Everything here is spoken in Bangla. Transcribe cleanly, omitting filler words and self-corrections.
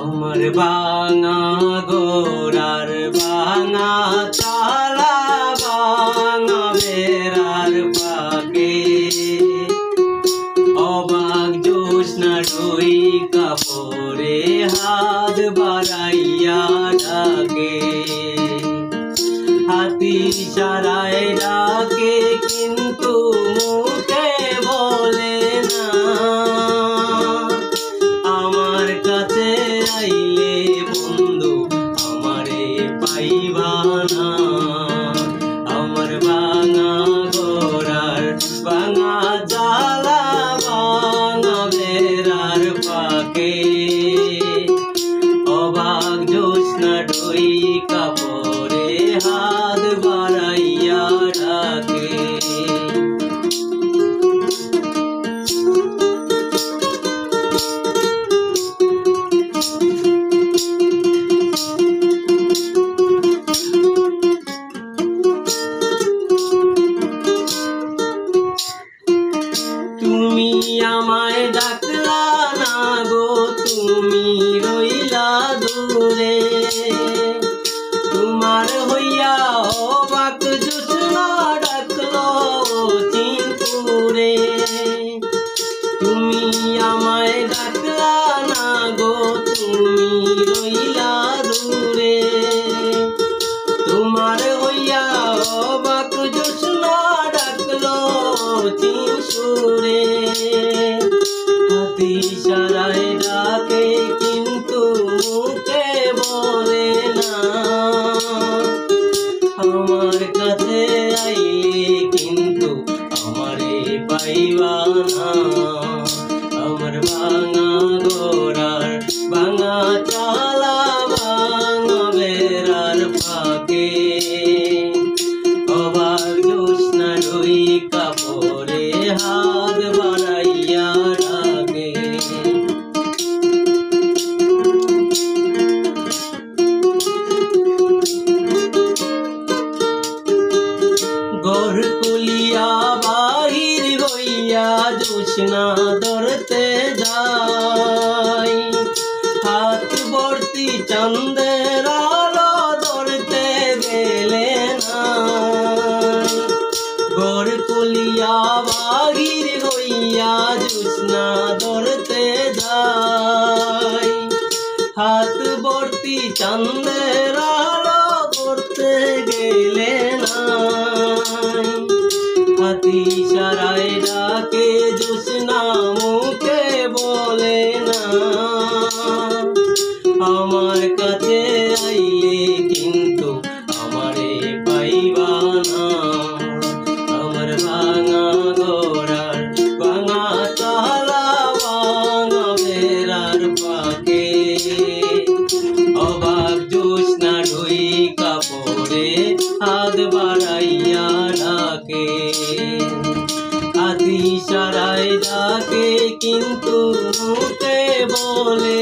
আমার ভাঙা গোরার ভাঙা তালা ভাঙা বেড়ার পাকে অবাক জ্যোৎস্না রই কাপড়ে হাত বাড়াইয়া ডাকে হাতি সারায় ডাকে কিন্তু মুখে বলে না আমার কাছে আইলে বন্ধু আমারে পাইবা না আমার ভাঙা গোরার ভাঙা জালা ভাঙা বেড়ার পাকে অবাক জ্যোৎস্না ডই কাপড়ে হাত বাড়াইয়া ডাকে তুমি আমায় ডাকলা না গো তুমি রইলা দূরে তোমার হইয়া অবাক জ্যোৎস্না ডাকলো চিনপুরে তুমি আমায় ডাকলা না গো তুমি রইলা দূরে তোমার হইয়া অবাক জ্যোৎস্না ডাকলো চিনপুরে হাতি সারায় ডাকে কিন্তু মুখে বলে না আমার কাছে আইলে কিন্তু আমারে পাইবা না আমার ভাঙা গোরার ভাঙা চালা ভাঙা বেড়ার পাকে অবাক জ্যোৎস্না রই কাপড়ে হাত বাড়াইয়া ডাকে ঘর কুলিয়া বাহির হইয়া জ্যোৎস্না ধরতে যাই হাত ভর্তি চাঁদের আলো ধরতে গেলে না ঘর কুলিয়া বাহির হইয়া জ্যোৎস্না ধরতে যাই হাত ভর্তি চাঁদের আলো করতে গেলে না হাতি সারায় ডাকে জ্যোৎস্না মুখে বলে না আমার কাছে আইলে কিন্তু আমারে পাইবা না আমার ভাঙা গোরার ভাঙা তালা ভাঙা বেড়ার পাকে অবাক জ্যোৎস্না ডই কাপড়ে হাত বাড়াইয়া ডাকে হাতি সারায় ডাকে কিন্তু মুখে বলে